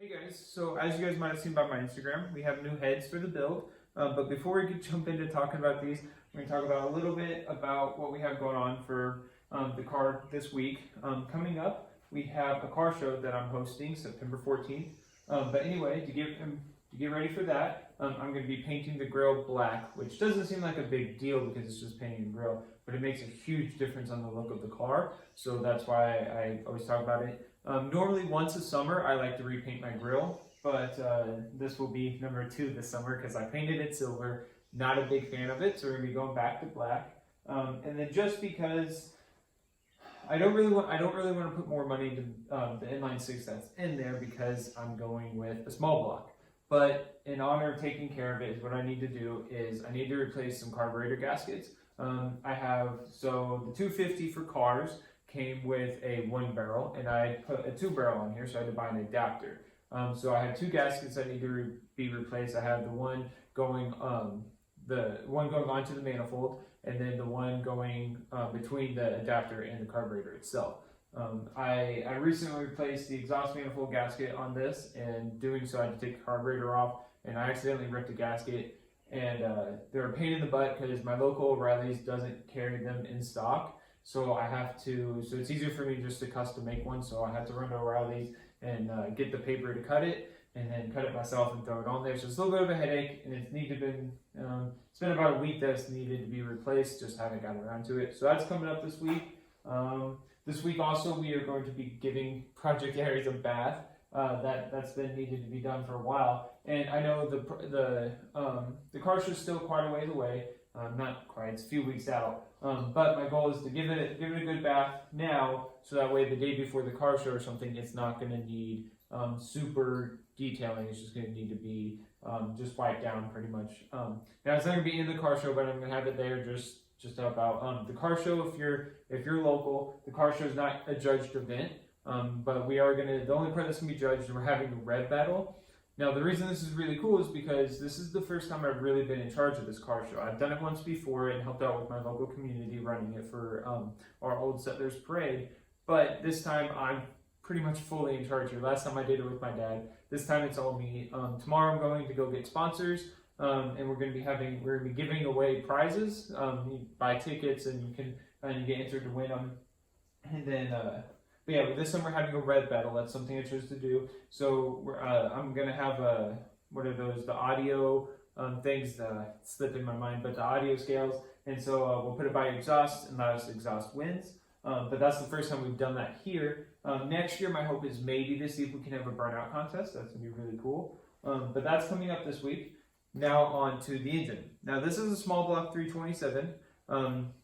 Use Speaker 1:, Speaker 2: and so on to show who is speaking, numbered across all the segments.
Speaker 1: Hey guys, so as you guys might have seen by my Instagram, we have new heads for the build. But before we could jump into talking about these, we're going to talk about a little bit about what we have going on for the car this week. Coming up, we have a car show that I'm hosting September 14th. But anyway, to get ready for that, I'm going to be painting the grille black, which doesn't seem like a big deal because it's just painting the grille, but it makes a huge difference on the look of the car. So that's why I always talk about it. Normally once a summer I like to repaint my grille, but this will be number 2 this summer because I painted it silver. Not a big fan of it, so we're going to be going back to black. And then just because I don't really want to put more money into the inline 6 that's in there because I'm going with a small block. But in honor of taking care of it, what I need to do is I need to replace some carburetor gaskets. I have, so the 250 for cars came with a 1 barrel, and I put a 2 barrel on here, so I had to buy an adapter. So I have 2 gaskets that need to be replaced. I have the one going onto the manifold, and then the one going between the adapter and the carburetor itself. I recently replaced the exhaust manifold gasket on this, and doing so I had to take the carburetor off, and I accidentally ripped the gasket, and they're a pain in the butt because my local O'Reilly's doesn't carry them in stock. So so it's easier for me just to custom make one, so I have to run to O'Reilly's and get the paper to cut it, and then cut it myself and throw it on there. So it's a little bit of a headache, and it's been about a week that it's needed to be replaced, just haven't gotten around to it. So that's coming up this week. This week also we are going to be giving Project Aries a bath. That's been needed to be done for a while, and I know the car show's still quite a ways away. Not quite, it's a few weeks out. But my goal is to give it a good bath now, so that way the day before the car show or something, it's not going to need super detailing. It's just going to need to be just wiped down pretty much. Now it's not going to be in the car show, but I'm going to have it there just to help out. The car show, if you're local, the car show is not a judged event, but the only part that's going to be judged, we're having a red battle. Now, the reason this is really cool is because this is the first time I've really been in charge of this car show. I've done it once before and helped out with my local community running it for our Old Settlers Parade, but this time I'm pretty much fully in charge here. Last time I did it with my dad. This time it's all me. Tomorrow I'm going to go get sponsors, and we're going to be giving away prizes. You buy tickets and you get entered to win them, and then. But yeah, this time we're having a red battle. That's something I chose to do. So I'm going to have what are those? The audio things that slip in my mind, but the audio scales. And so we'll put it by exhaust, and loudest exhaust wins. But that's the first time we've done that here. Next year, my hope is maybe to see if we can have a burnout contest. That's going to be really cool. But that's coming up this week. Now on to the engine. Now this is a small block 327,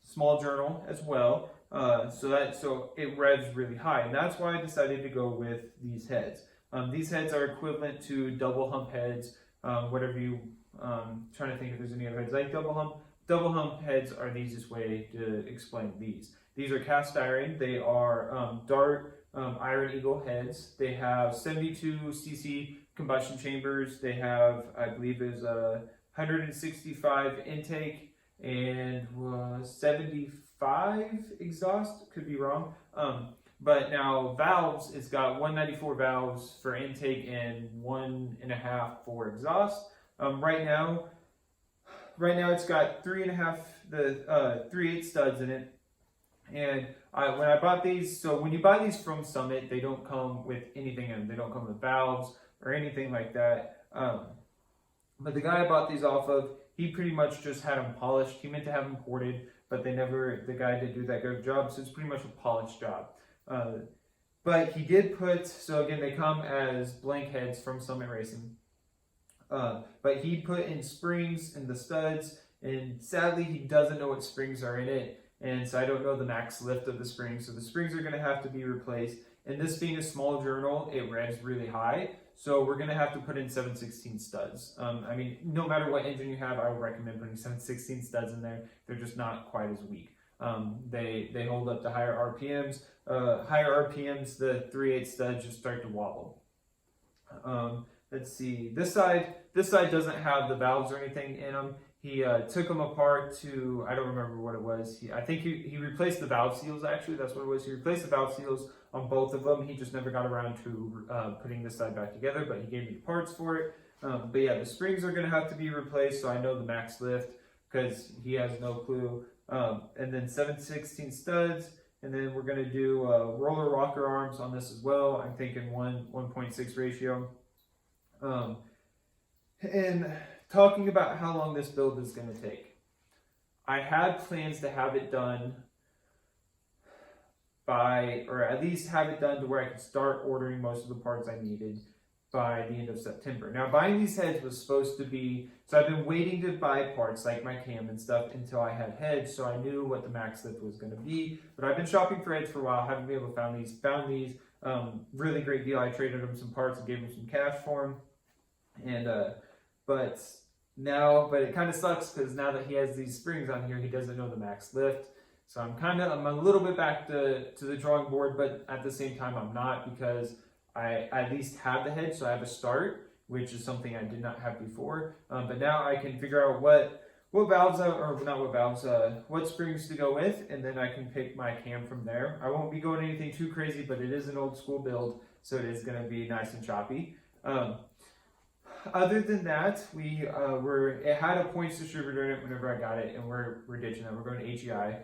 Speaker 1: small journal as well. So it revs really high, and that's why I decided to go with these heads. These heads are equivalent to double hump heads, whatever you, trying to think if there's any other heads like double hump heads are the easiest way to explain these. These are cast iron. They are Dart Iron Eagle heads. They have 72 cc combustion chambers. They have, I believe, is a 165 intake and 75 exhaust, could be wrong. But now valves, it's got 194 valves for intake and 1.5 for exhaust. Right now it's got 3.5 3/8 studs in it. And when I bought these, so when you buy these from Summit, they don't come with anything in them. They don't come with valves or anything like that. But the guy I bought these off of, he pretty much just had them polished. He meant to have them ported, but the guy didn't do that good job, so it's pretty much a polished job. But he did so again, they come as blank heads from Summit Racing. But he put in springs in the studs, and sadly he doesn't know what springs are in it, and so I don't know the max lift of the springs, so the springs are going to have to be replaced. And this being a small journal, it revs really high, so we're going to have to put in 7/16 studs. I mean, no matter what engine you have, I would recommend putting 7/16 studs in there. They're just not quite as weak. They hold up to higher RPMs. Higher RPMs, the 3/8 studs just start to wobble. Let's see. This side doesn't have the valves or anything in them, he took them apart to, I don't remember what it was. I think he replaced the valve seals, actually. That's what it was. He replaced the valve seals on both of them. He just never got around to putting this side back together, but he gave me the parts for it. But yeah, the springs are going to have to be replaced, so I know the max lift, because he has no clue. And then 7/16 studs, and then we're going to do roller rocker arms on this as well. I'm thinking 1.6 ratio. And talking about how long this build is going to take, I had plans to have it done by, or at least have it done to where I could start ordering most of the parts I needed by the end of September. Now, buying these heads was supposed to be, so I've been waiting to buy parts like my cam and stuff until I had heads, so I knew what the max lift was going to be. But I've been shopping for heads for a while, haven't been able to find these. Found these, really great deal. I traded him some parts and gave him some cash for them. And but it kind of sucks because now that he has these springs on here, he doesn't know the max lift. So I'm a little bit back to the drawing board, but at the same time I'm not, because I at least have the head, so I have a start, which is something I did not have before. But now I can figure out what valves, or not what valves, what springs to go with, and then I can pick my cam from there. I won't be going anything too crazy, but it is an old school build, so it is going to be nice and choppy. Other than that, it had a points distributor in it whenever I got it, and we're ditching that. We're going to HEI.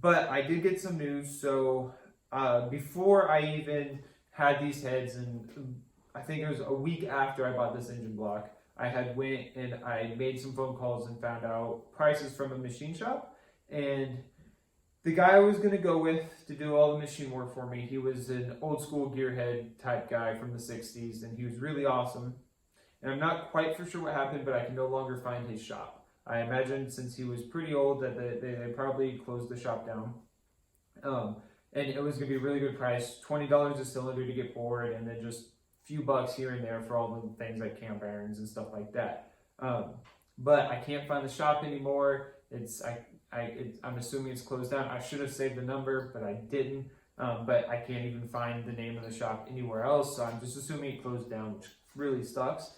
Speaker 1: But I did get some news. So before I even had these heads, and I think it was a week after I bought this engine block, I had went and I made some phone calls and found out prices from a machine shop. And the guy I was going to go with to do all the machine work for me, he was an old school gearhead type guy from the 60s, and he was really awesome. And I'm not quite for sure what happened, but I can no longer find his shop. I imagine since he was pretty old that they probably closed the shop down. And it was going to be a really good price, $20 a cylinder to get bored, and then just a few bucks here and there for all the things like cam bearings and stuff like that. But I can't find the shop anymore. I'm assuming it's closed down. I should have saved the number, but I didn't. But I can't even find the name of the shop anywhere else, so I'm just assuming it closed down, which really sucks.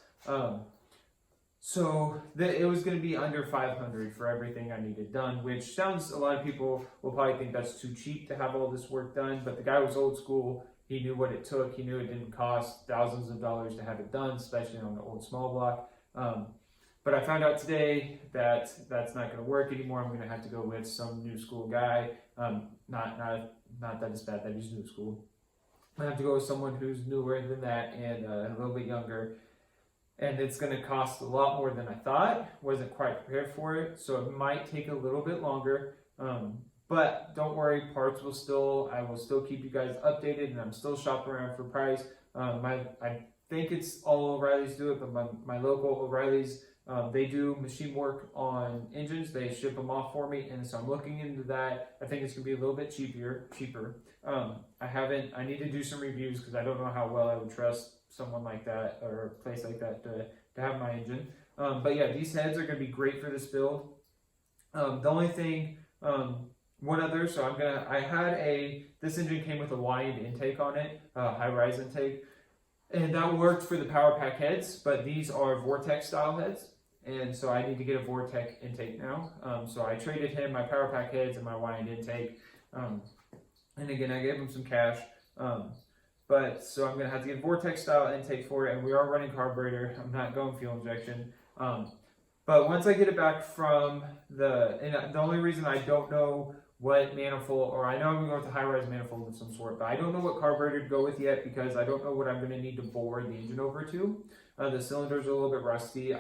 Speaker 1: So it was going to be under $500 for everything I needed done, which sounds, a lot of people will probably think that's too cheap to have all this work done, but the guy was old school. He knew what it took. He knew it didn't cost thousands of dollars to have it done, especially on the old small block. But I found out today that that's not going to work anymore. I'm going to have to go with some new school guy. Not that it's bad that he's new school. I have to go with someone who's newer than that and a little bit younger. And it's going to cost a lot more than I thought. Wasn't quite prepared for it, so it might take a little bit longer. But don't worry, I will still keep you guys updated, and I'm still shopping around for price. I think it's all O'Reilly's do it, but my local O'Reilly's, they do machine work on engines. They ship them off for me, and so I'm looking into that. I think it's going to be a little bit cheaper. I need to do some reviews because I don't know how well I would trust someone like that or a place like that to have my engine. But yeah, these heads are going to be great for this build. The only thing, this engine came with a wind intake on it, high rise intake. And that worked for the power pack heads, but these are Vortex style heads. And so I need to get a Vortex intake now. So I traded him my power pack heads and my wind intake. And again, I gave him some cash. So I'm going to have to get Vortex style intake for it. And we are running carburetor. I'm not going fuel injection. But once I get it back from the only reason I don't know what manifold, or I know I'm going to go with a high-rise manifold of some sort, but I don't know what carburetor to go with yet because I don't know what I'm going to need to bore the engine over to. The cylinders are a little bit rusty.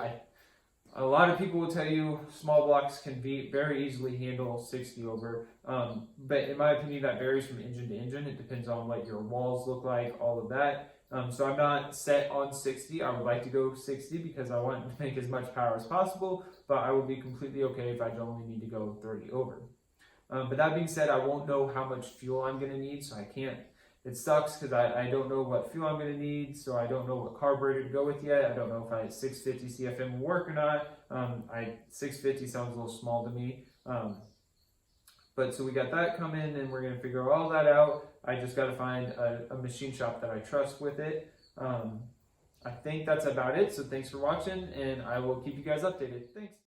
Speaker 1: A lot of people will tell you small blocks can very easily handle 60 over, but in my opinion that varies from engine to engine. It depends on what your walls look like, all of that. So I'm not set on 60. I would like to go 60 because I want to make as much power as possible, but I would be completely okay if I only need to go 30 over. But that being said, I won't know how much fuel I'm going to need, so I can't. It sucks because I don't know what fuel I'm going to need, so I don't know what carburetor to go with yet. I don't know if 650 CFM will work or not. 650 sounds a little small to me. But so we got that coming, and we're going to figure all that out. I just got to find a machine shop that I trust with it. I think that's about it. So thanks for watching, and I will keep you guys updated. Thanks.